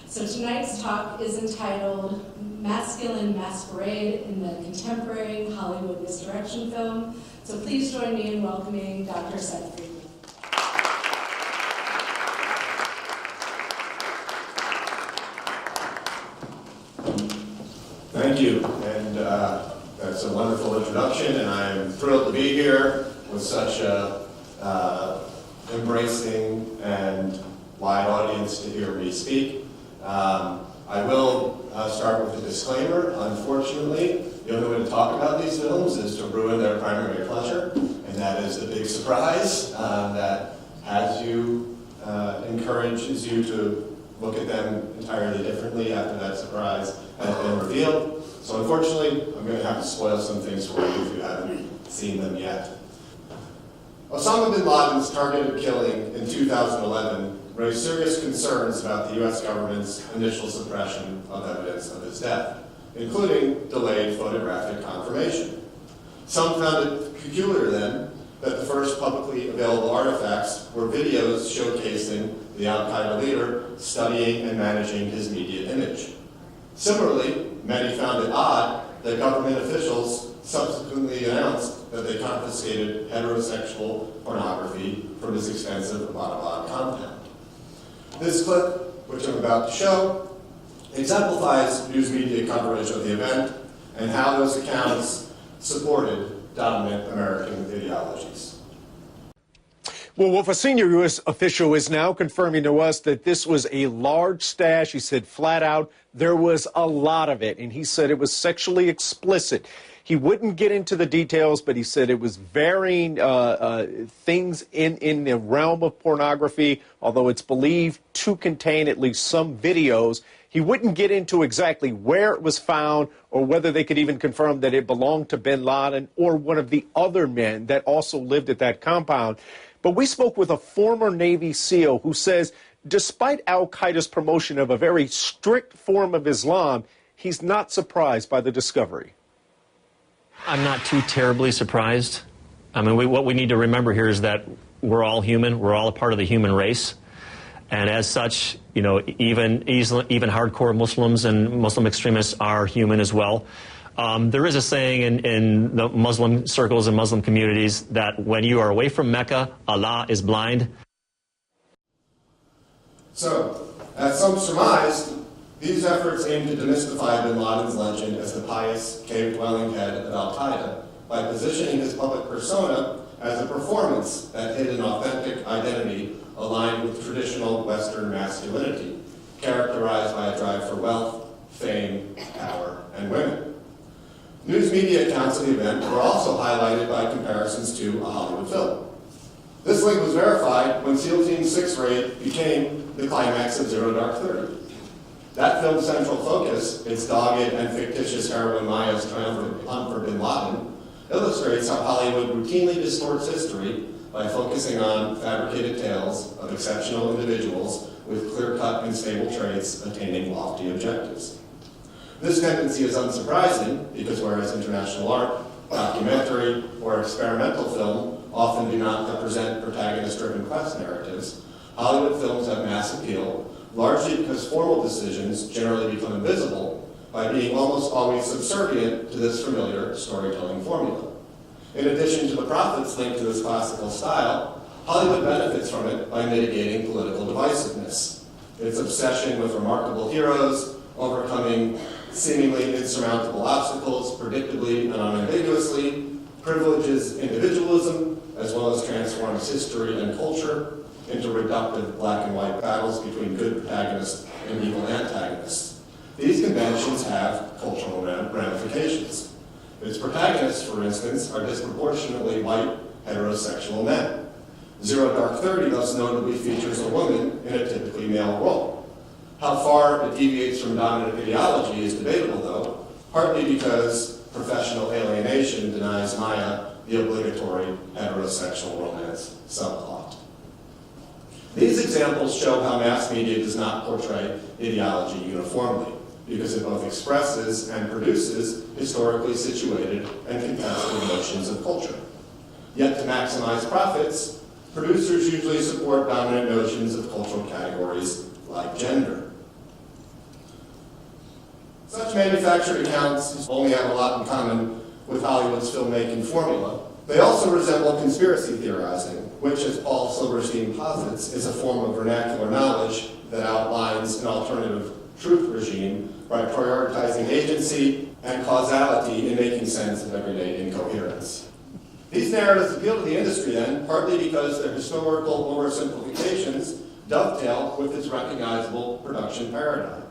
So tonight's talk is entitled Masculine Masquerade in the Contemporary Hollywood Misdirection Film. So please join me in welcoming Dr. Seth Friedman. Thank you, and that's a wonderful introduction, and I am thrilled to be here with such a embracing and wide audience to hear me speak. I will start with a disclaimer. Unfortunately, the only way to talk about these films is to ruin their primary pleasure, and that is the big surprise that has you, encourages you to look at them entirely differently after that surprise has been revealed. So unfortunately, I'm going to have to spoil some things for you if you haven't seen them yet. Osama bin Laden's targeted killing in 2011 raised serious concerns about the U.S. government's initial suppression of evidence of his death, including delayed photographic confirmation. Some found it peculiar then that the first publicly available artifacts were videos showcasing the al-Qaeda leader studying and managing his media image. Similarly, many found it odd that government officials subsequently announced that they confiscated heterosexual pornography from his expensive Abbottabad compound. This clip, which I'm about to show, exemplifies news media coverage of the event and how those accounts supported dominant American ideologies. Well, Wolf, a senior U.S. official is now confirming to us that this was a large stash. He said flat out there was a lot of it, and he said it was sexually explicit. He wouldn't get into the details, but he said it was varying things in the realm of pornography, although it's believed to contain at least some videos. He wouldn't get into exactly where it was found or whether they could even confirm that it belonged to bin Laden or one of the other men that also lived at that compound. But we spoke with a former Navy SEAL who says despite al-Qaeda's promotion of a very strict form of Islam, he's not surprised by the discovery. I'm not too terribly surprised. I mean, what we need to remember here is that we're all human. We're all a part of the human race. And as such, you know, even hardcore Muslims and Muslim extremists are human as well. There is a saying in the Muslim circles and Muslim communities that when you are away from Mecca, Allah is blind. So, as some surmised, these efforts aim to demystify bin Laden's legend as the pious, cave-dwelling head of al-Qaeda by positioning his public persona as a performance that hid an authentic identity aligned with traditional Western masculinity, characterized by a drive for wealth, fame, power, and women. News media accounts of the event were also highlighted by comparisons to a Hollywood film. This link was verified when SEAL Team 6 raid became the climax of Zero Dark 30. That film's central focus, its dogged and fictitious heroine Maya's triumphant hunt for bin Laden, illustrates how Hollywood routinely distorts history by focusing on fabricated tales of exceptional individuals with clear-cut and stable traits attaining lofty objectives. This tendency is unsurprising because whereas international art, documentary, or experimental film often do not represent protagonist-driven quest narratives, Hollywood films have mass appeal, largely because formal decisions generally become invisible by being almost always subservient to this familiar storytelling formula. In addition to the profits linked to this classical style, Hollywood benefits from it by mitigating political divisiveness. Its obsession with remarkable heroes, overcoming seemingly insurmountable obstacles, predictably and unambiguously, privileges individualism, as well as transforms history and culture into reductive black and white battles between good protagonists and evil antagonists. These conventions have cultural ramifications. Its protagonists, for instance, are disproportionately white, heterosexual men. Zero Dark 30 thus notably features a woman in a typically male role. How far it deviates from dominant ideology is debatable, though, partly because professional alienation denies Maya the obligatory heterosexual romance subplot. These examples show how mass media does not portray ideology uniformly, because it both expresses and produces historically situated and contested notions of culture. Yet to maximize profits, producers usually support dominant notions of cultural categories like gender. Such manufactured accounts only have a lot in common with Hollywood's filmmaking formula. They also resemble conspiracy theorizing, which, as Paul Silverstein posits, is a form of vernacular knowledge that outlines an alternative truth regime by prioritizing agency and causality in making sense of everyday incoherence. These narratives appeal to the industry then, partly because their historical oversimplifications dovetail with its recognizable production paradigm.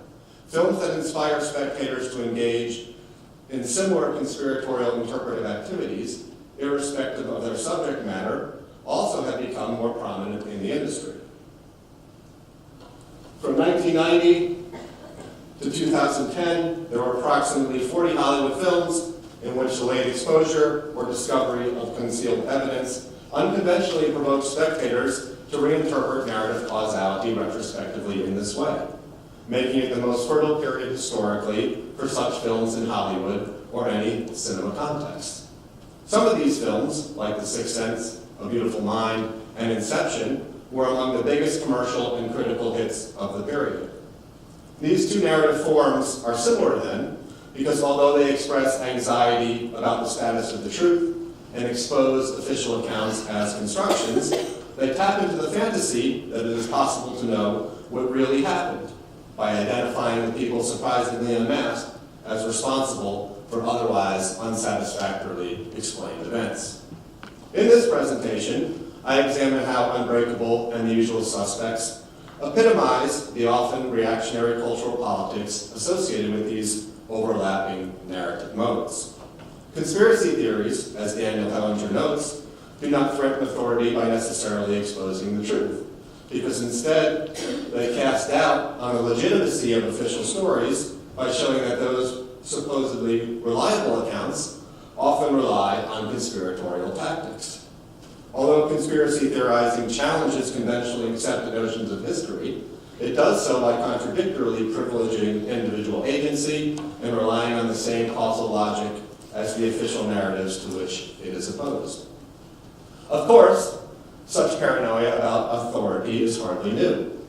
Films that inspire spectators to engage in similar conspiratorial interpretive activities, irrespective of their subject matter, also have become more prominent in the industry. From 1990 to 2010, there were approximately 40 Hollywood films in which delayed exposure or discovery of concealed evidence unconventionally provoked spectators to reinterpret narrative causality retrospectively in this way, making it the most fertile period historically for such films in Hollywood or any cinema context. Some of these films, like The Sixth Sense, A Beautiful Mind, and Inception, were among the biggest commercial and critical hits of the period. These two narrative forms are similar then, because although they express anxiety about the status of the truth and expose official accounts as constructions, they tap into the fantasy that it is possible to know what really happened by identifying the people surprisingly unmasked as responsible for otherwise unsatisfactorily explained events. In this presentation, I examine how Unbreakable and The Usual Suspects epitomize the often reactionary cultural politics associated with these overlapping narrative modes. Conspiracy theories, as Daniel Hellinger notes, do not threaten authority by necessarily exposing the truth, because instead they cast doubt on the legitimacy of official stories by showing that those supposedly reliable accounts often rely on conspiratorial tactics. Although conspiracy theorizing challenges conventionally accepted notions of history, it does so by contradictorily privileging individual agency and relying on the same causal logic as the official narratives to which it is opposed. Of course, such paranoia about authority is hardly new.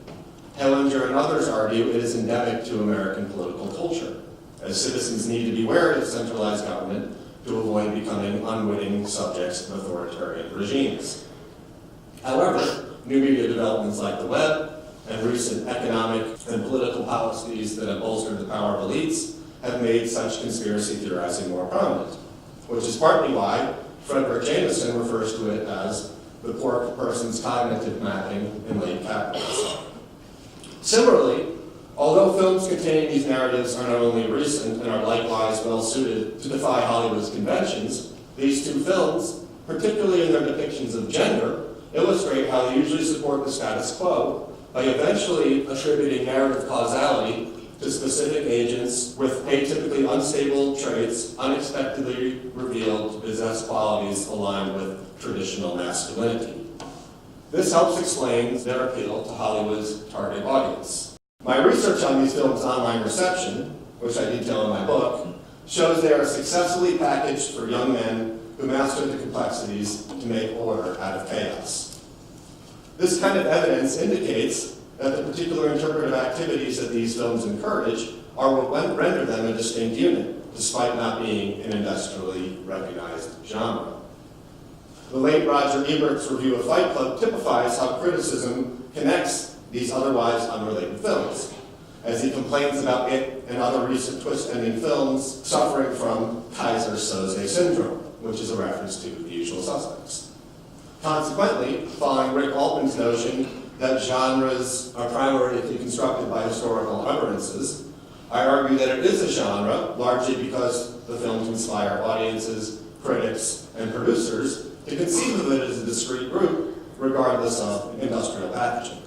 Hellinger and others argue it is endemic to American political culture, as citizens need to be wary of centralized government to avoid becoming unwitting subjects of authoritarian regimes. However, new media developments like the web and recent economic and political policies that have bolstered the power of elites have made such conspiracy theorizing more prominent, which is partly why Frederick Jameson refers to it as the poor person's cognitive mapping in late capitalism. Similarly, although films containing these narratives are not only recent and are likewise well suited to defy Hollywood's conventions, these two films, particularly in their depictions of gender, illustrate how they usually support the status quo by eventually attributing narrative causality to specific agents with atypically unstable traits unexpectedly revealed to possess qualities aligned with traditional masculinity. This helps explain their appeal to Hollywood's target audience. My research on these films' online reception, which I detail in my book, shows they are successfully packaged for young men who mastered the complexities to make order out of chaos. This kind of evidence indicates that the particular interpretive activities that these films encourage are what render them a distinct unit, despite not being an industrially recognized genre. The late Roger Ebert's review of Fight Club typifies how criticism connects these otherwise unrelated films, as he complains about it and other recent twist-ending films suffering from Kaiser Soze syndrome, which is a reference to The Usual Suspects. Consequently, following Rick Altman's notion that genres are primarily constructed by historical utterances, I argue that it is a genre largely because the films inspire audiences, critics, and producers to conceive of it as a discrete group, regardless of industrial packaging.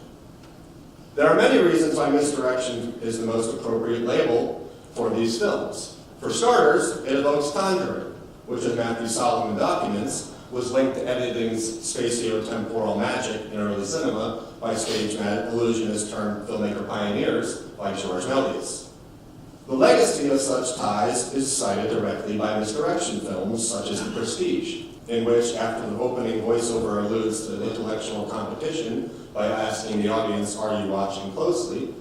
There are many reasons why misdirection is the most appropriate label for these films. For starters, it evokes Conjuring, which, as Matthew Solomon documents, was linked to editing's spatio-temporal magic in early cinema by stage illusionists turned filmmaker pioneers like George Méliès. The legacy of such ties is cited directly by misdirection films such as The Prestige, in which, after the opening voiceover alludes to intellectual competition by asking the audience, "Are you watching closely?"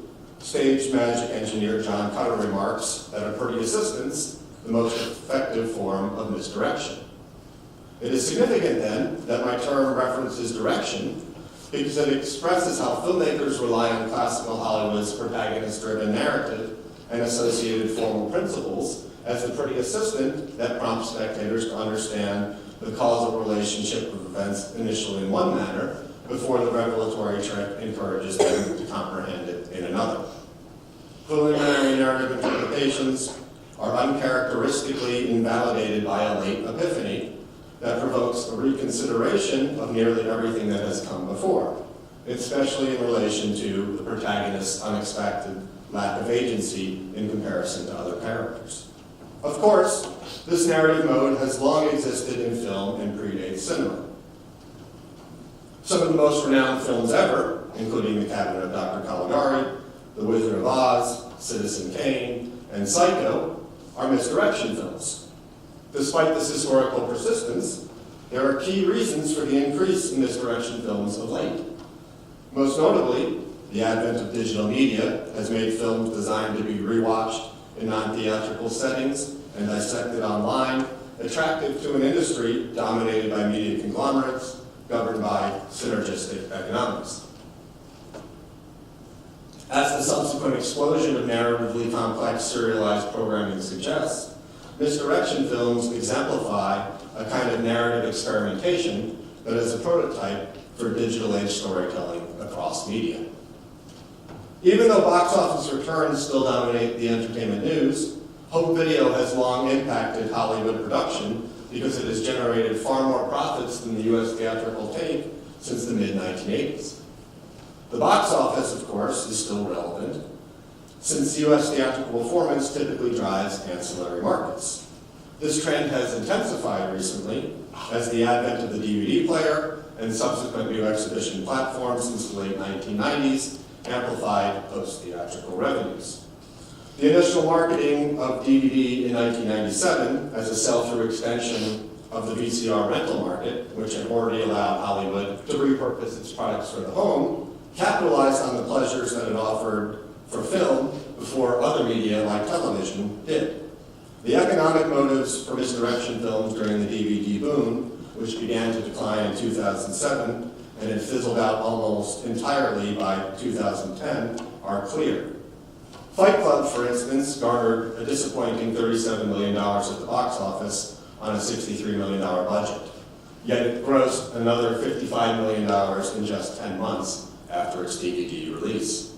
stage magic engineer John Cutter remarks that are pretty assistants the most effective form of misdirection. It is significant then that my term references direction because it expresses how filmmakers rely on classical Hollywood's protagonist-driven narrative and associated formal principles as a pretty assistant that prompts spectators to understand the causal relationship of events initially in one manner before the revelatory trick encourages them to comprehend it in another. Preliminary narrative interpretations are uncharacteristically invalidated by a late epiphany that provokes a reconsideration of nearly everything that has come before, especially in relation to the protagonist's unexpected lack of agency in comparison to other characters. Of course, this narrative mode has long existed in film and predates cinema. Some of the most renowned films ever, including The Cabinet of Dr. Caligari, The Wizard of Oz, Citizen Kane, and Psycho, are misdirection films. Despite this historical persistence, there are key reasons for the increase in misdirection films of late. Most notably, the advent of digital media has made films designed to be rewatched in non-theatrical settings and dissected online attractive to an industry dominated by media conglomerates governed by synergistic economics. As the subsequent explosion of narratively complex serialized programming suggests, misdirection films exemplify a kind of narrative experimentation that is a prototype for digital age storytelling across media. Even though box office returns still dominate the entertainment news, home video has long impacted Hollywood production because it has generated far more profits than the US theatrical tape since the mid-1980s. The box office, of course, is still relevant, since US theatrical performance typically drives ancillary markets. This trend has intensified recently as the advent of the DVD player and subsequent new exhibition platforms since the late 1990s amplified post-theatrical revenues. The initial marketing of DVD in 1997 as a sell-through extension of the VCR rental market, which had already allowed Hollywood to repurpose its products for the home, capitalized on the pleasures that it offered for film before other media like television did. The economic motives for misdirection films during the DVD boom, which began to decline in 2007 and had fizzled out almost entirely by 2010, are clear. Fight Club, for instance, garnered a disappointing $37 million at the box office on a $63 million budget, yet it grossed another $55 million in just 10 months after its DVD release.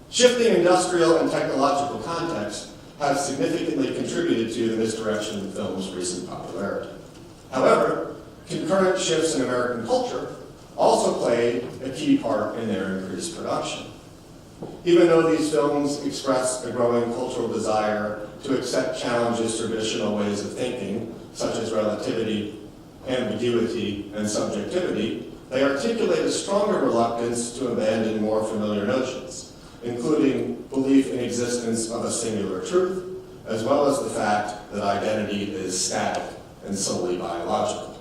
Shifting industrial and technological contexts have significantly contributed to the misdirection of film's recent popularity. However, concurrent shifts in American culture also played a key part in their increased production. Even though these films express a growing cultural desire to accept challenges to traditional ways of thinking, such as relativity, ambiguity, and subjectivity, they articulate a stronger reluctance to abandon more familiar notions, including belief in existence of a singular truth, as well as the fact that identity is static and solely biological.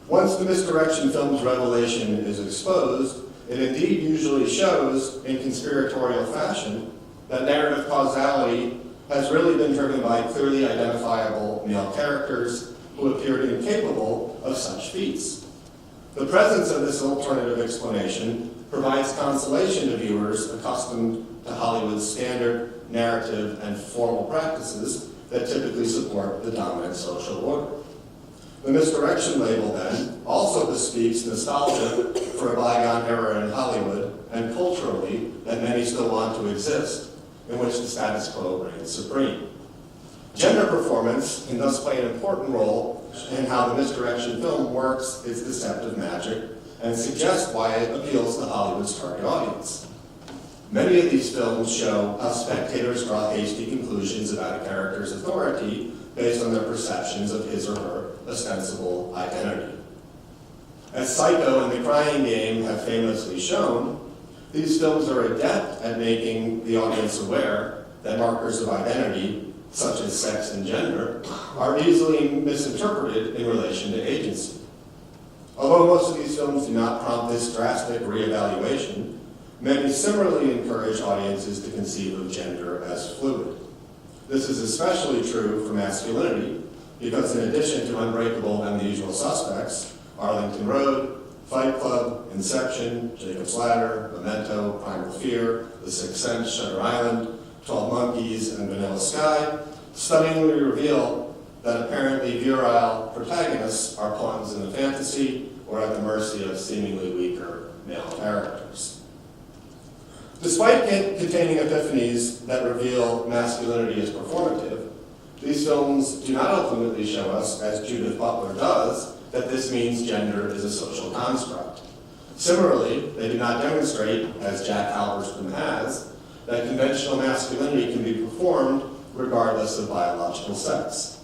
Once the misdirection film's revelation is exposed, it indeed usually shows in conspiratorial fashion that narrative causality has really been driven by clearly identifiable male characters who appeared incapable of such feats. The presence of this alternative explanation provides consolation to viewers accustomed to Hollywood's standard narrative and formal practices that typically support the dominant social order. The misdirection label, then, also bespeaks nostalgia for a bygone era in Hollywood and culturally that many still want to exist, in which the status quo reigns supreme. Gender performance can thus play an important role in how the misdirection film works its deceptive magic and suggests why it appeals to Hollywood's target audience. Many of these films show how spectators draw hasty conclusions about a character's authority based on their perceptions of his or her ostensible identity. As Psycho and The Crying Game have famously shown, these films are adept at making the audience aware that markers of identity, such as sex and gender, are easily misinterpreted in relation to agency. Although most of these films do not prompt this drastic reevaluation, Many similarly encourage audiences to conceive of gender as fluid. This is especially true for masculinity, because in addition to Unbreakable and The Usual Suspects, Arlington Road, Fight Club, Inception, Jacob's Ladder, Memento, Primal Fear, The Sixth Sense, Shutter Island, 12 Monkeys, and Vanilla Sky stunningly reveal that apparently virile protagonists are pawns in a fantasy or at the mercy of seemingly weaker male characters. Despite containing epiphanies that reveal masculinity as performative, these films do not ultimately show us, as Judith Butler does, that this means gender is a social construct. Similarly, they do not demonstrate, as Jack Halberstam has, that conventional masculinity can be performed regardless of biological sex.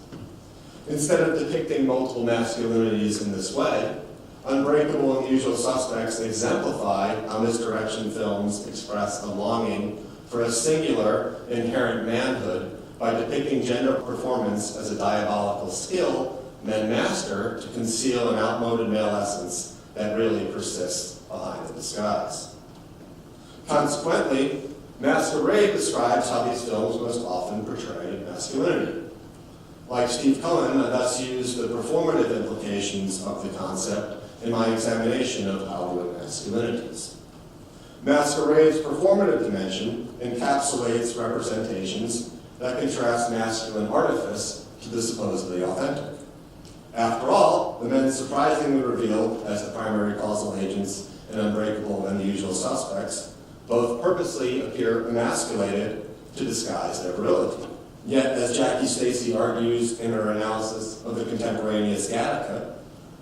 Instead of depicting multiple masculinities in this way, Unbreakable and The Usual Suspects exemplify how misdirection films express a longing for a singular, inherent manhood by depicting gender performance as a diabolical skill men master to conceal an outmoded male essence that really persists behind the disguise. Consequently, Masquerade describes how these films most often portray masculinity. Like Steve Cohen, I thus used the performative implications of the concept in my examination of Hollywood masculinities. Masquerade's performative dimension encapsulates representations that contrast masculine artifice to the supposedly authentic. After all, the men surprisingly revealed as the primary causal agents in Unbreakable and The Usual Suspects both purposely appear emasculated to disguise their virility. Yet, as Jackie Stacy argues in her analysis of the contemporaneous Gattaca,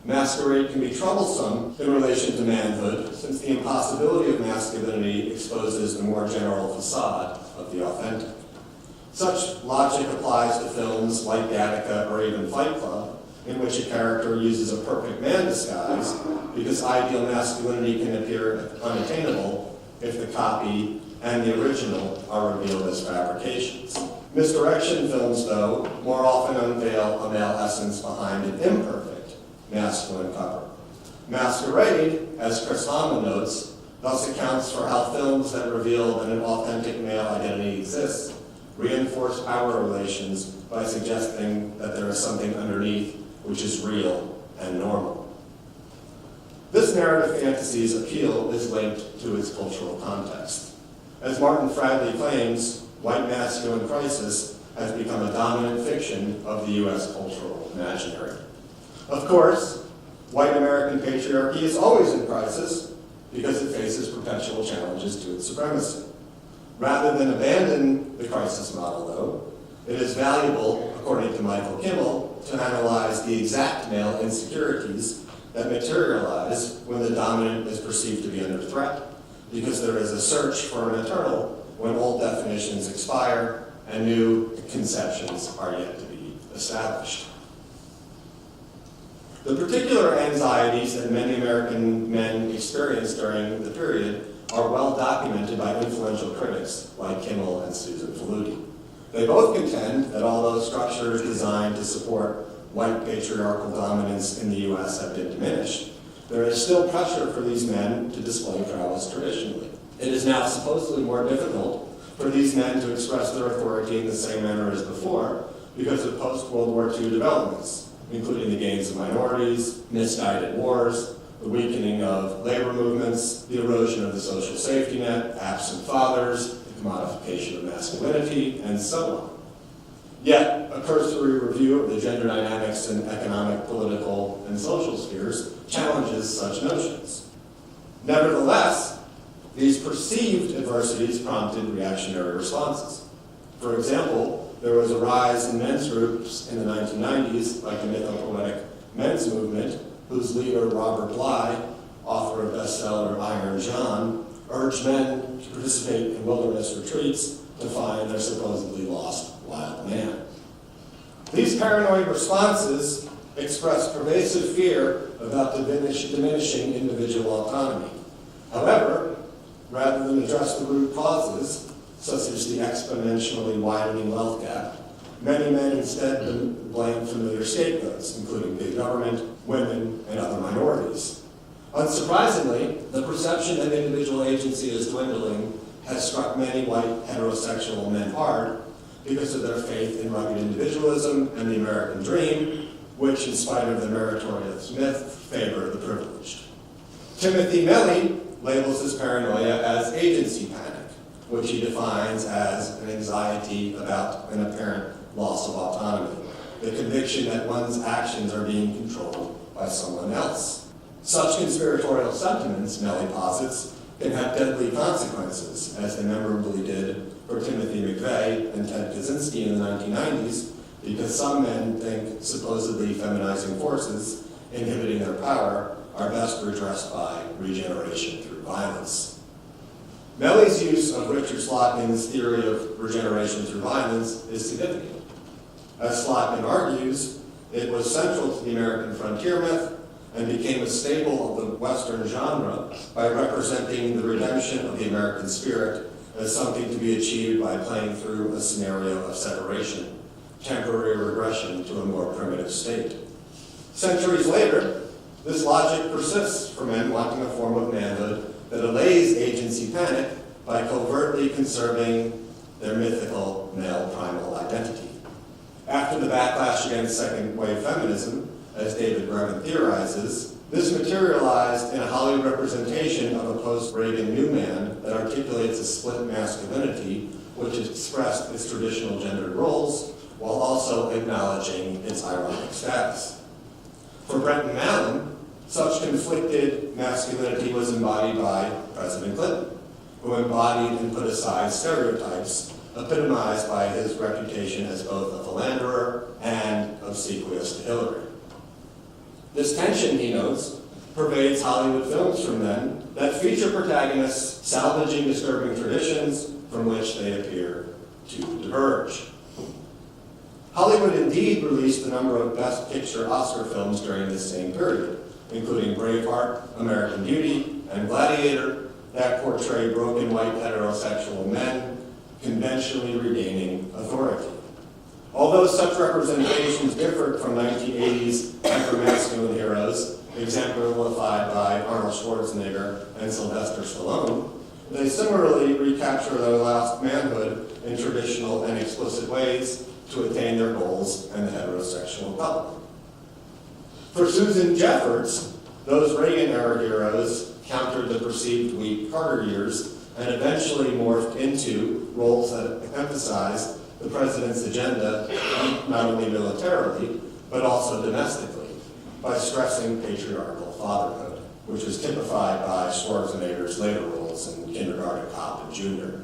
Masquerade can be troublesome in relation to manhood, since the impossibility of masculinity exposes the more general facade of the authentic. Such logic applies to films like Gattaca or even Fight Club, in which a character uses a perfect man disguise, because ideal masculinity can appear unattainable if the copy and the original are revealed as fabrications. Misdirection films, though, more often unveil a male essence behind an imperfect masculine cover. Masquerade, as Chris Hama notes, thus accounts for how films that reveal that an authentic male identity exists reinforce power relations by suggesting that there is something underneath which is real and normal. This narrative fantasy's appeal is linked to its cultural context. As Martin Fradley claims, white masculine crisis has become a dominant fiction of the U.S. cultural imaginary. Of course, white American patriarchy is always in crisis because it faces perpetual challenges to its supremacy. Rather than abandon the crisis model, though, it is valuable, according to Michael Kimmel, to analyze the exact male insecurities that materialize when the dominant is perceived to be under threat, because there is a search for an eternal when old definitions expire and new conceptions are yet to be established. The particular anxieties that many American men experienced during the period are well documented by influential critics like Kimmel and Susan Faludi. They both contend that although structures designed to support white patriarchal dominance in the U.S. have been diminished, there is still pressure for these men to display prowess traditionally. It is now supposedly more difficult for these men to express their authority in the same manner as before because of post-World War II developments, including the gains of minorities, misguided wars, the weakening of labor movements, the erosion of the social safety net, absent fathers, the commodification of masculinity, and so on. Yet, a cursory review of the gender dynamics in economic, political, and social spheres challenges such notions. Nevertheless, these perceived adversities prompted reactionary responses. For example, there was a rise in men's groups in the 1990s, like the mythopoetic men's movement, whose leader, Robert Bly, author of bestseller Iron John, urged men to participate in wilderness retreats to find their supposedly lost wild man. These paranoid responses express pervasive fear about diminishing individual autonomy. However, rather than address the root causes, such as the exponentially widening wealth gap, many men instead blame familiar scapegoats, including big government, women, and other minorities. Unsurprisingly, the perception that individual agency is dwindling has struck many white heterosexual men hard because of their faith in rugged individualism and the American dream, which, in spite of the meritorious myth, favor the privileged. Timothy Melly labels his paranoia as agency panic, which he defines as an anxiety about an apparent loss of autonomy, the conviction that one's actions are being controlled by someone else. Such conspiratorial sentiments, Melly posits, can have deadly consequences, as they memorably did for Timothy McVeigh and Ted Kaczynski in the 1990s, because some men think supposedly feminizing forces inhibiting their power are best redressed by regeneration through violence. Melly's use of Richard Slotkin's theory of regeneration through violence is significant. As Slotkin argues, it was central to the American frontier myth and became a staple of the Western genre by representing the redemption of the American spirit as something to be achieved by playing through a scenario of separation, temporary regression to a more primitive state. Centuries later, this logic persists for men wanting a form of manhood that allays agency panic by covertly conserving their mythical male primal identity. After the backlash against second-wave feminism, as David Brevin theorizes, this materialized in a Hollywood representation of a post-Reagan new man that articulates a split masculinity, which expressed its traditional gendered roles, while also acknowledging its ironic status. For Brenton Mallon, such conflicted masculinity was embodied by President Clinton, who embodied and put aside stereotypes epitomized by his reputation as both a philanderer and obsequious to Hillary. This tension, he notes, pervades Hollywood films from then that feature protagonists salvaging disturbing traditions from which they appear to diverge. Hollywood indeed released a number of Best Picture Oscar films during this same period, including Braveheart, American Beauty, and Gladiator, that portray broken white heterosexual men conventionally regaining authority. Although such representations differed from 1980s hyper-masculine heroes, exemplified by Arnold Schwarzenegger and Sylvester Stallone, they similarly recapture their lost manhood in traditional and explicit ways to attain their goals and the heterosexual public. For Susan Jeffords, those Reagan-era heroes countered the perceived weak Carter years and eventually morphed into roles that emphasized the president's agenda, not only militarily, but also domestically, by stressing patriarchal fatherhood, which was typified by Schwarzenegger's later roles in Kindergarten Cop and Junior.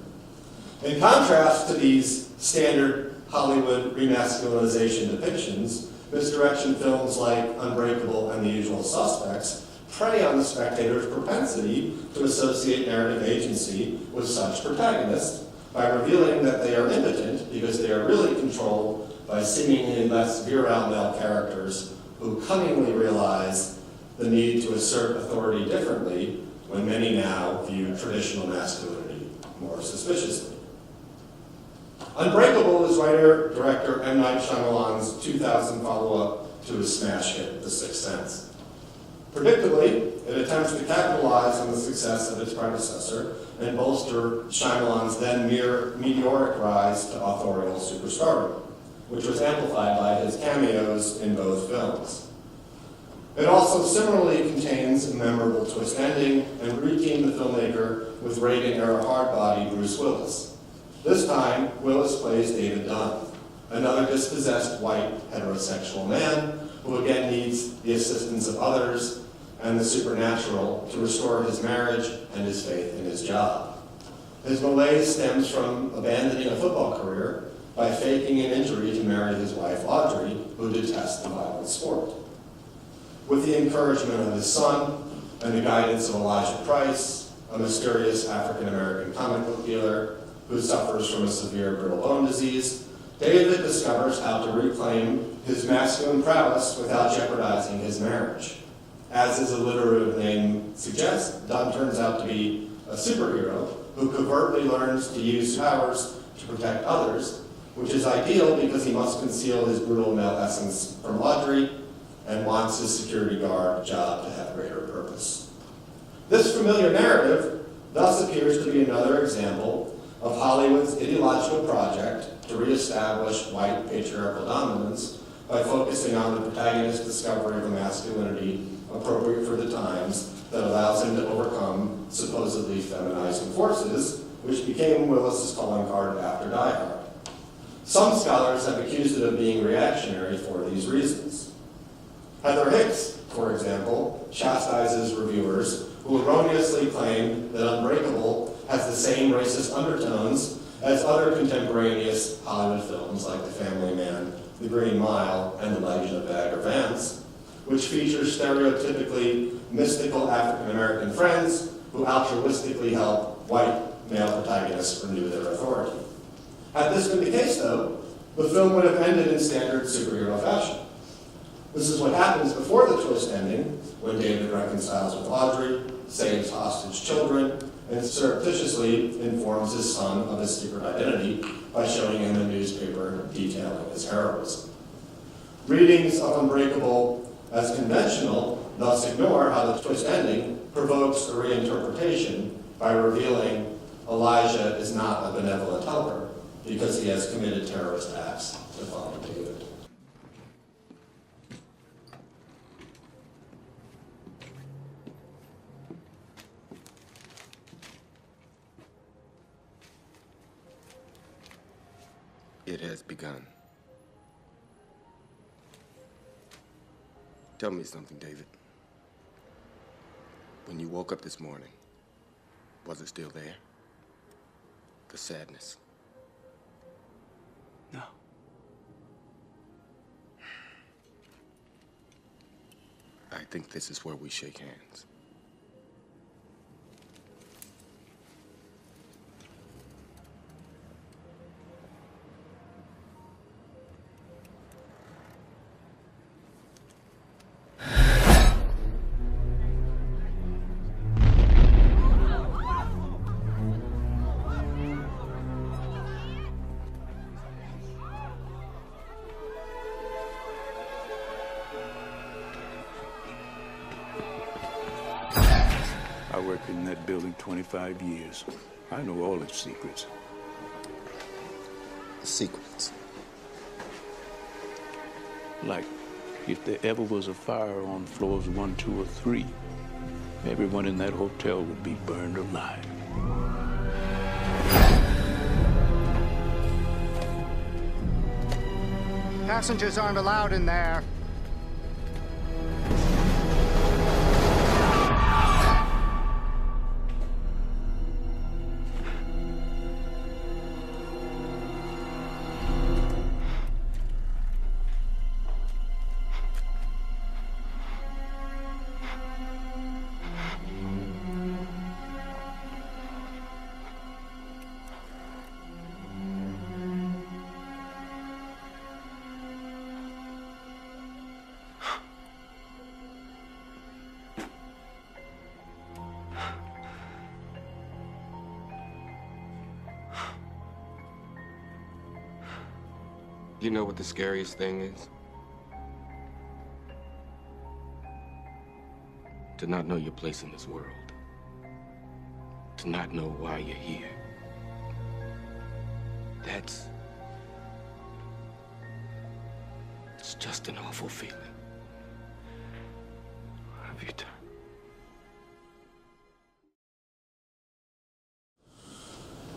In contrast to these standard Hollywood remasculinization depictions, misdirection films like Unbreakable and The Usual Suspects prey on the spectator's propensity to associate narrative agency with such protagonists by revealing that they are impotent because they are really controlled by seemingly less virile male characters who cunningly realize the need to assert authority differently when many now view traditional masculinity more suspiciously. Unbreakable is writer-director M. Night Shyamalan's 2000 follow-up to his smash hit, The Sixth Sense. Predictably, it attempts to capitalize on the success of its predecessor and bolster Shyamalan's then meteoric rise to authorial superstardom, which was amplified by his cameos in both films. It also similarly contains a memorable twist ending and reteamed the filmmaker with Reagan-era hardbody Bruce Willis. This time, Willis plays David Dunn, another dispossessed white heterosexual man who again needs the assistance of others and the supernatural to restore his marriage and his faith in his job. His malaise stems from abandoning a football career by faking an injury to marry his wife Audrey, who detests the violent sport. With the encouragement of his son and the guidance of Elijah Price, a mysterious African-American comic book dealer who suffers from a severe brittle bone disease, David discovers how to reclaim his masculine prowess without jeopardizing his marriage. As his alliterative name suggests, Dunn turns out to be a superhero who covertly learns to use powers to protect others, which is ideal because he must conceal his brutal male essence from Audrey and wants his security guard job to have greater purpose. This familiar narrative thus appears to be another example of Hollywood's ideological project to reestablish white patriarchal dominance by focusing on the protagonist's discovery of a masculinity appropriate for the times that allows him to overcome supposedly feminizing forces, which became Willis's calling card after Die Hard. Some scholars have accused it of being reactionary for these reasons. Heather Hicks, for example, chastises reviewers who erroneously claim that Unbreakable has the same racist undertones as other contemporaneous Hollywood films like The Family Man, The Green Mile, and The Legend of Bagger Vance, which features stereotypically mystical African-American friends who altruistically help white male protagonists renew their authority. Had this been the case, though, the film would have ended in standard superhero fashion. This is what happens before the twist ending, when David reconciles with Audrey, saves hostage children, and surreptitiously informs his son of his secret identity by showing him a newspaper detailing his heroism. Readings of Unbreakable as conventional thus ignore how the twist ending provokes a reinterpretation by revealing Elijah is not a benevolent helper because he has committed terrorist acts to follow David. It has begun. Tell me something, David. When you woke up this morning, was it still there? The sadness? No. I think this is where we shake hands. I worked in that building 25 years. I know all its secrets. The secrets. Like, if there ever was a fire on floors 1, 2, or 3, everyone in that hotel would be burned alive. Passengers aren't allowed in there. You know what the scariest thing is? To not know your place in this world. To not know why you're here. It's just an awful feeling. Have you done?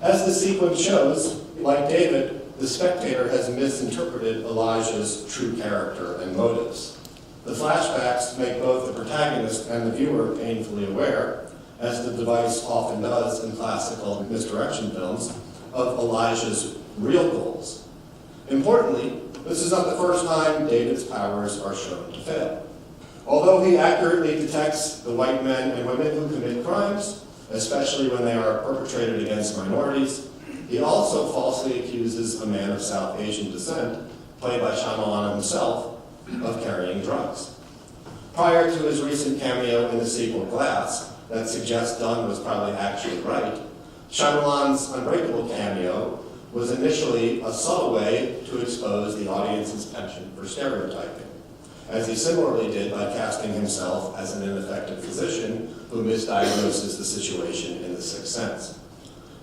As the sequence shows, like David, the spectator has misinterpreted Elijah's true character and motives. The flashbacks make both the protagonist and the viewer painfully aware, as the device often does in classical misdirection films, of Elijah's real goals. Importantly, this is not the first time David's powers are shown to fail. Although he accurately detects the white men and women who commit crimes, especially when they are perpetrated against minorities, he also falsely accuses a man of South Asian descent, played by Shyamalan himself, of carrying drugs. Prior to his recent cameo in the sequel Glass, that suggests Dunn was probably actually right, Shyamalan's Unbreakable cameo was initially a subtle way to expose the audience's penchant for stereotyping. as he similarly did by casting himself as an ineffective physician who misdiagnoses the situation in The Sixth Sense.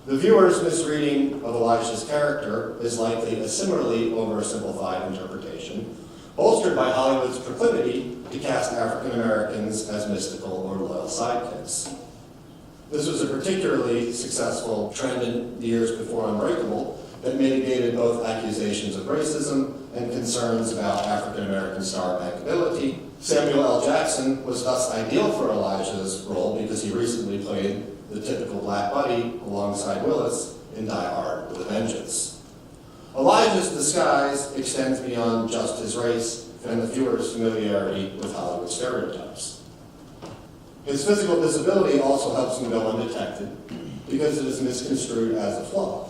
The viewer's misreading of Elijah's character is likely a similarly oversimplified interpretation, bolstered by Hollywood's proclivity to cast African Americans as mystical or loyal sidekicks. This was a particularly successful trend in the years before Unbreakable that mitigated both accusations of racism and concerns about African American star bankability. Samuel L. Jackson was thus ideal for Elijah's role because he recently played the typical black buddy alongside Willis in Die Hard with a Vengeance. Elijah's disguise extends beyond just his race and the viewer's familiarity with Hollywood stereotypes. His physical disability also helps him go undetected because it is misconstrued as a flaw.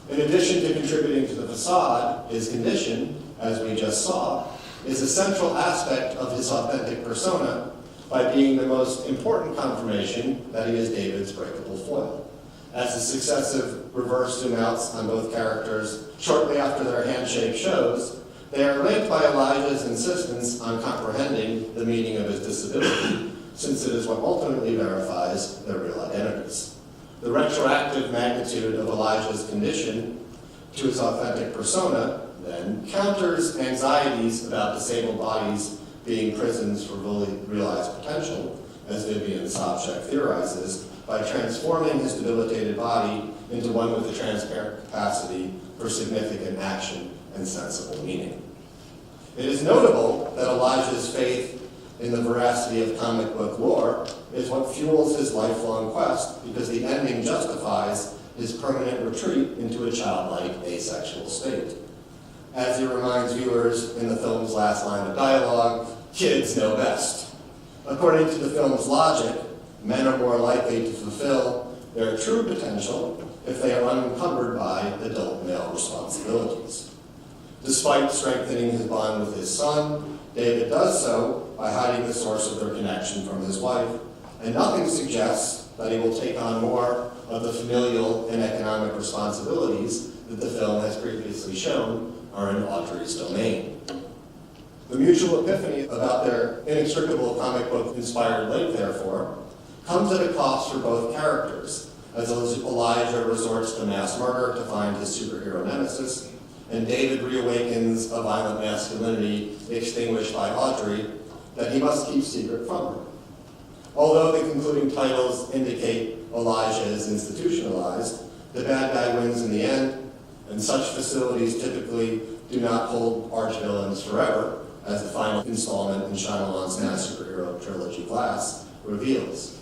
In addition to contributing to the facade, his condition, as we just saw, is a central aspect of his authentic persona by being the most important confirmation that he is David's breakable foil. As the successive reverse zoom-outs on both characters shortly after their handshake shows, they are linked by Elijah's insistence on comprehending the meaning of his disability, since it is what ultimately verifies their real identities. The retroactive magnitude of Elijah's condition to his authentic persona, then, counters anxieties about disabled bodies being prisons for fully realized potential, as Vivian Sobchak theorizes, by transforming his debilitated body into one with a transparent capacity for significant action and sensible meaning. It is notable that Elijah's faith in the veracity of comic book lore is what fuels his lifelong quest, because the ending justifies his permanent retreat into a childlike asexual state. As he reminds viewers in the film's last line of dialogue, kids know best. According to the film's logic, men are more likely to fulfill their true potential if they are unencumbered by adult male responsibilities. Despite strengthening his bond with his son, David does so by hiding the source of their connection from his wife, and nothing suggests that he will take on more of the familial and economic responsibilities that the film has previously shown are in Audrey's domain. The mutual epiphany about their inextricable comic book-inspired link, therefore, comes at a cost for both characters, as Elijah resorts to mass murder to find his superhero nemesis, and David reawakens a violent masculinity extinguished by Audrey that he must keep secret from her. Although the concluding titles indicate Elijah is institutionalized, the bad guy wins in the end, and such facilities typically do not hold archvillains forever, as the final installment in Shyamalan's mass superhero trilogy Glass reveals.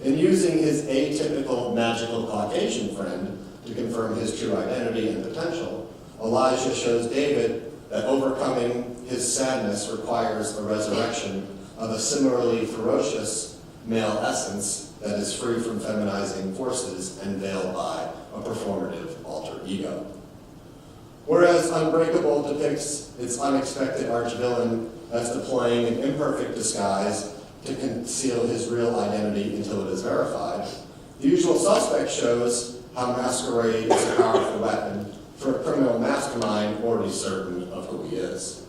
In using his atypical magical Caucasian friend to confirm his true identity and potential, Elijah shows David that overcoming his sadness requires a resurrection of a similarly ferocious male essence that is free from feminizing forces and veiled by a performative alter ego. Whereas Unbreakable depicts its unexpected archvillain as deploying an imperfect disguise to conceal his real identity until it is verified, The Usual Suspect shows how masquerade is a powerful weapon for a criminal mastermind already certain of who he is.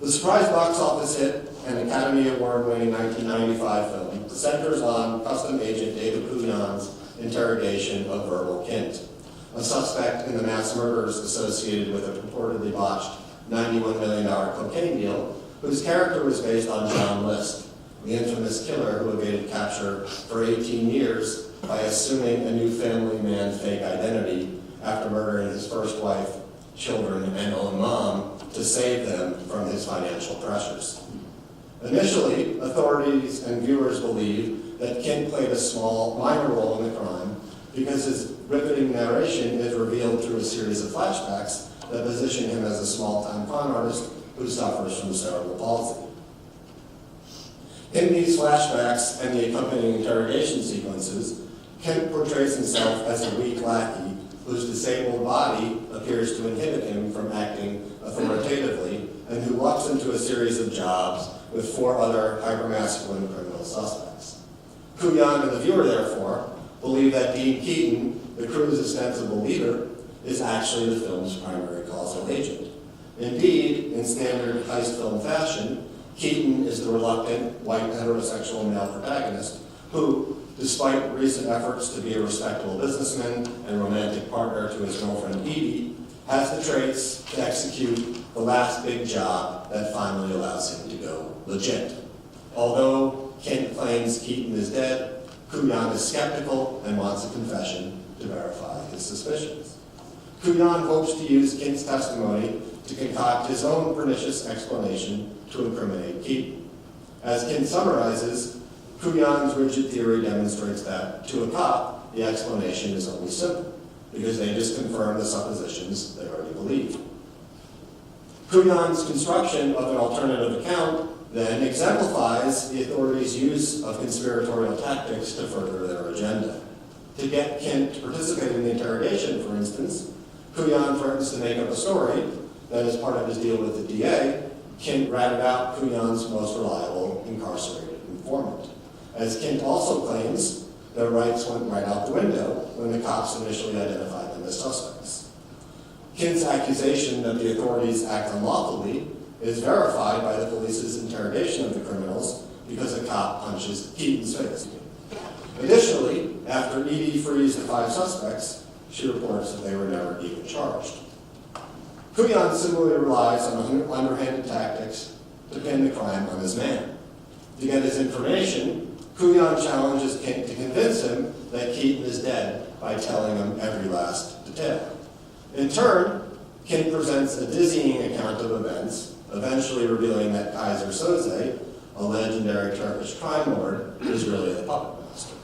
The surprise box office hit and Academy Award-winning 1995 film centers on custom agent David Kujan's interrogation of Verbal Kint, a suspect in the mass murders associated with a purportedly botched $91 million cocaine deal, whose character was based on John List, the infamous killer who evaded capture for 18 years by assuming a new family man fake identity after murdering his first wife, children, and own mom to save them from his financial pressures. Initially, authorities and viewers believed that Kint played a small, minor role in the crime because his riveting narration is revealed through a series of flashbacks that position him as a small-time con artist who suffers from cerebral palsy. In these flashbacks and the accompanying interrogation sequences, Kent portrays himself as a weak lackey whose disabled body appears to inhibit him from acting authoritatively and who walks into a series of jobs with 4 other hypermasculine criminal suspects. Kujan and the viewer, therefore, believe that Dean Keaton, the crew's ostensible leader, is actually the film's primary causal agent. Indeed, in standard heist film fashion, Keaton is the reluctant, white, heterosexual male protagonist who, despite recent efforts to be a respectable businessman and romantic partner to his girlfriend Edie, has the traits to execute the last big job that finally allows him to go legit. Although Kent claims Keaton is dead, Kuyan is skeptical and wants a confession to verify his suspicions. Kuyan hopes to use Kent's testimony to concoct his own pernicious explanation to incriminate Keaton. As Kent summarizes, Kuyan's rigid theory demonstrates that, to a cop, the explanation is only simple, because they just confirm the suppositions they already believe. Kuyan's construction of an alternative account then exemplifies the authorities' use of conspiratorial tactics to further their agenda. To get Kent to participate in the interrogation, for instance, Kuyan threatens to make up a story that, as part of his deal with the DA, Kent ratted out Kuyan's most reliable incarcerated informant. As Kent also claims, their rights went right out the window when the cops initially identified them as suspects. Kent's accusation that the authorities act unlawfully is verified by the police's interrogation of the criminals because a cop punches Keaton's face. Additionally, after Edie frees the 5 suspects, she reports that they were never even charged. Kuyan similarly relies on underhanded tactics to pin the crime on his man. To get his information, Kuyan challenges Kent to convince him that Keaton is dead by telling him every last detail. In turn, Kent presents a dizzying account of events, eventually revealing that Kaiser Soze, a legendary Turkish crime lord, is really the puppet master.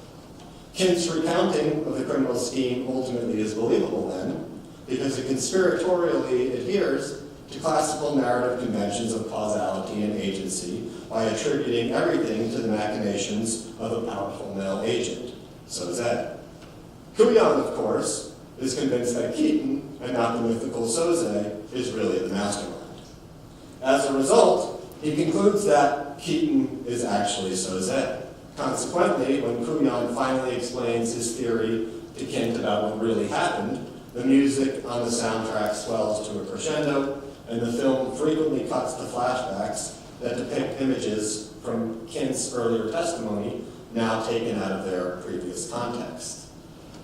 Kent's recounting of the criminal scheme ultimately is believable then, because it conspiratorially adheres to classical narrative conventions of causality and agency by attributing everything to the machinations of a powerful male agent, Soze. Kuyan, of course, is convinced that Keaton, and not the mythical Soze, is really the mastermind. As a result, he concludes that Keaton is actually Soze. Consequently, when Kuyan finally explains his theory to Kent about what really happened, the music on the soundtrack swells to a crescendo, and the film frequently cuts to flashbacks that depict images from Kent's earlier testimony, now taken out of their previous context.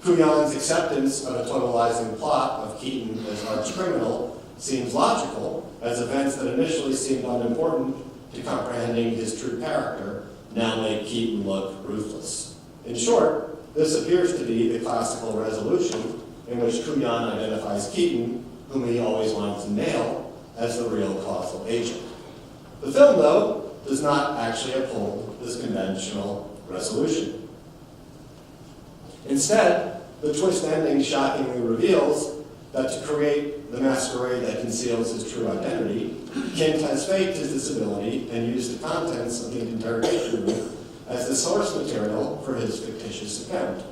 Kuyan's acceptance of a totalizing plot of Keaton as arch-criminal seems logical, as events that initially seemed unimportant to comprehending his true character now make Keaton look ruthless. In short, this appears to be the classical resolution in which Kuyan identifies Keaton, whom he always wanted to nail, as the real causal agent. The film, though, does not actually uphold this conventional resolution. Instead, the twist ending shockingly reveals that to create the masquerade that conceals his true identity, Kent has faked his disability and used the contents of the interrogation room as the source material for his fictitious account.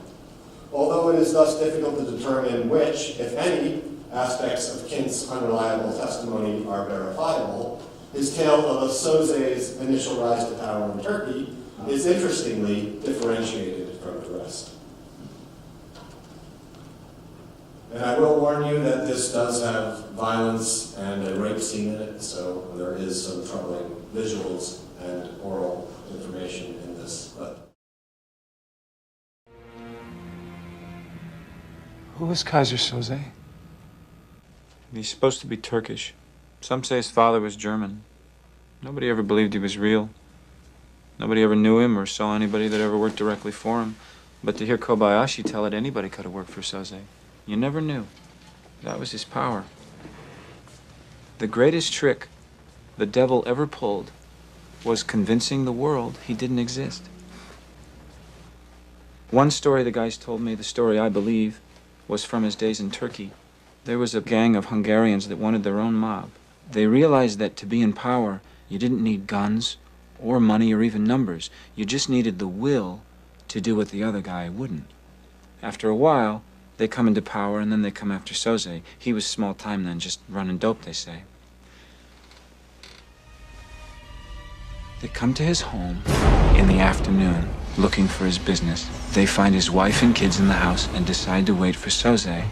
Although it is thus difficult to determine which, if any, aspects of Kent's unreliable testimony are verifiable, his tale of a Soze's initial rise to power in Turkey is interestingly differentiated from the rest. And I will warn you that this does have violence and a rape scene in it, so there is some troubling visuals and oral information in this. But who is Kaiser Soze? He's supposed to be Turkish. Some say his father was German. Nobody ever believed he was real. Nobody ever knew him or saw anybody that ever worked directly for him. But to hear Kobayashi tell it, anybody could have worked for Soze. You never knew. That was his power. The greatest trick the devil ever pulled was convincing the world he didn't exist. One story the guys told me, the story I believe, was from his days in Turkey. There was a gang of Hungarians that wanted their own mob. They realized that to be in power, you didn't need guns or money or even numbers. You just needed the will to do what the other guy wouldn't. After a while, they come into power and then they come after Soze. He was small time then, just running dope, they say. They come to his home in the afternoon looking for his business. They find his wife and kids in the house and decide to wait for Soze.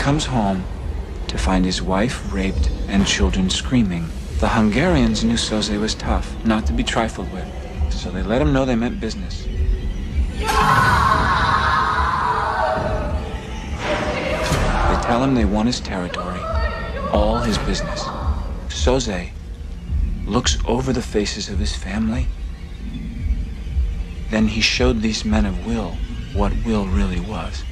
comes home to find his wife raped and children screaming. The Hungarians knew Soze was tough, not to be trifled with, so they let him know they meant business. They tell him they want his territory, all his business. Soze looks over the faces of his family. Then he showed these men of will what will really was.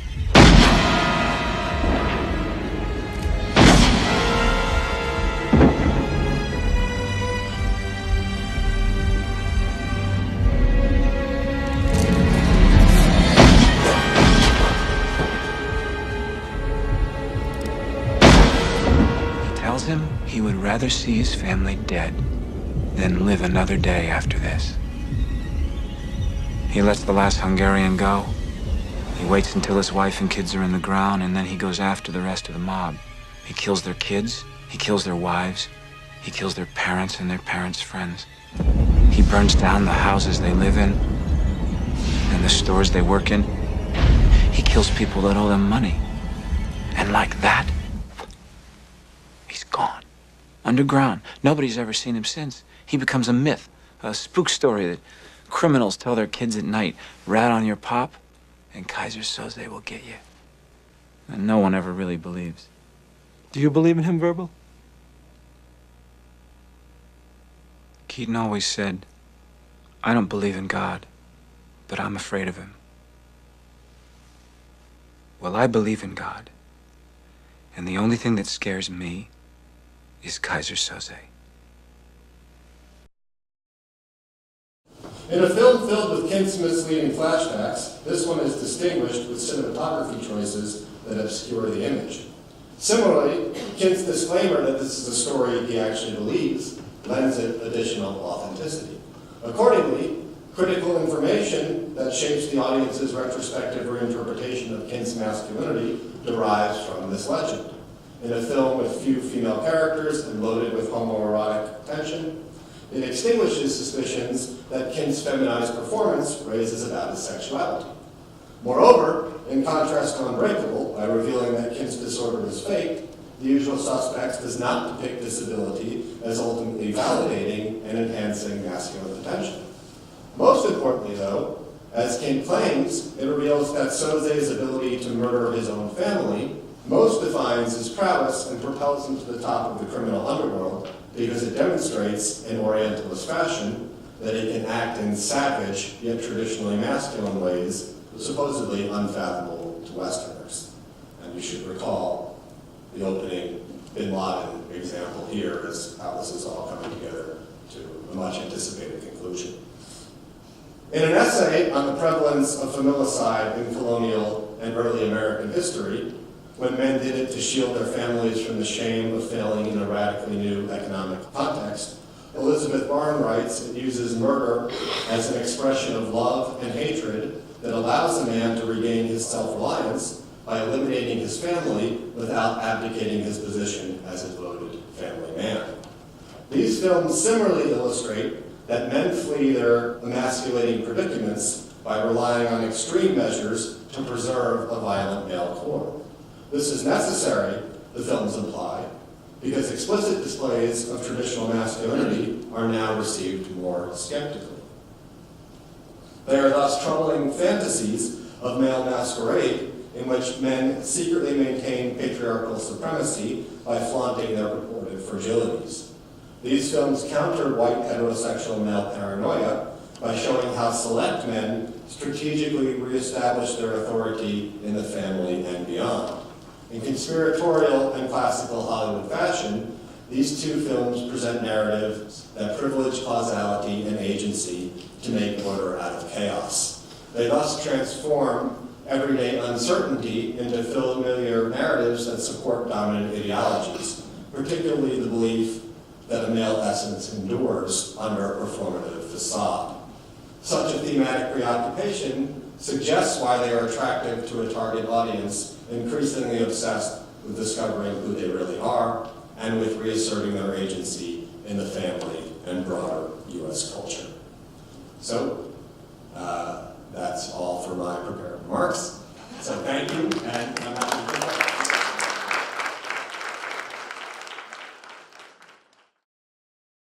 Him he would rather see his family dead than live another day after this. He lets the last Hungarian go. He waits until his wife and kids are in the ground, and then he goes after the rest of the mob. He kills their kids, he kills their wives, he kills their parents and their parents' friends. He burns down the houses they live in and the stores they work in. He kills people that owe them money. And like that, gone. Underground. Nobody's ever seen him since. He becomes a myth, a spook story that criminals tell their kids at night. Rat on your pop, and Kaiser Soze will get you. And no one ever really believes. Do you believe in him, Verbal? Keaton always said, I don't believe in God, but I'm afraid of him. Well, I believe in God. And the only thing that scares me is Kaiser Soze. In a film filled with Kint's misleading flashbacks, this one is distinguished with cinematography choices that obscure the image. Similarly, Kint's disclaimer that this is a story he actually believes lends it additional authenticity. Accordingly, critical information that shapes the audience's retrospective reinterpretation of Kint's masculinity derives from this legend. In a film with few female characters and loaded with homoerotic tension, it extinguishes suspicions that Kint's feminized performance raises about his sexuality. Moreover, in contrast to Unbreakable, by revealing that Kint's disorder is fake, The Usual Suspects does not depict disability as ultimately validating and enhancing masculine potential. Most importantly, though, as Kint claims, it reveals that Soze's ability to murder his own family most defines his prowess and propels him to the top of the criminal underworld because it demonstrates in Orientalist fashion that he can act in savage yet traditionally masculine ways supposedly unfathomable to Westerners. And you should recall the opening Bin Laden example here as how this is all coming together to a much anticipated conclusion. In an essay on the prevalence of familicide in colonial and early American history, when men did it to shield their families from the shame of failing in a radically new economic context, Elizabeth Barn writes it uses murder as an expression of love and hatred that allows a man to regain his self-reliance by eliminating his family without abdicating his position as a devoted family man. These films similarly illustrate that men flee their emasculating predicaments by relying on extreme measures to preserve a violent male core. This is necessary, the films imply, because explicit displays of traditional masculinity are now received more skeptically. They are thus troubling fantasies of male masquerade in which men secretly maintain patriarchal supremacy by flaunting their purported fragilities. These films counter white heterosexual male paranoia by showing how select men strategically reestablish their authority in the family and beyond. In conspiratorial and classical Hollywood fashion, these two films present narratives that privilege causality and agency to make order out of chaos. They thus transform everyday uncertainty into familiar narratives that support dominant ideologies, particularly the belief that a male essence endures under a performative facade. Such a thematic preoccupation suggests why they are attractive to a target audience increasingly obsessed with discovering who they really are and with reasserting their agency in the family and broader U.S. culture. So, that's all for my prepared remarks. So thank you, and I'm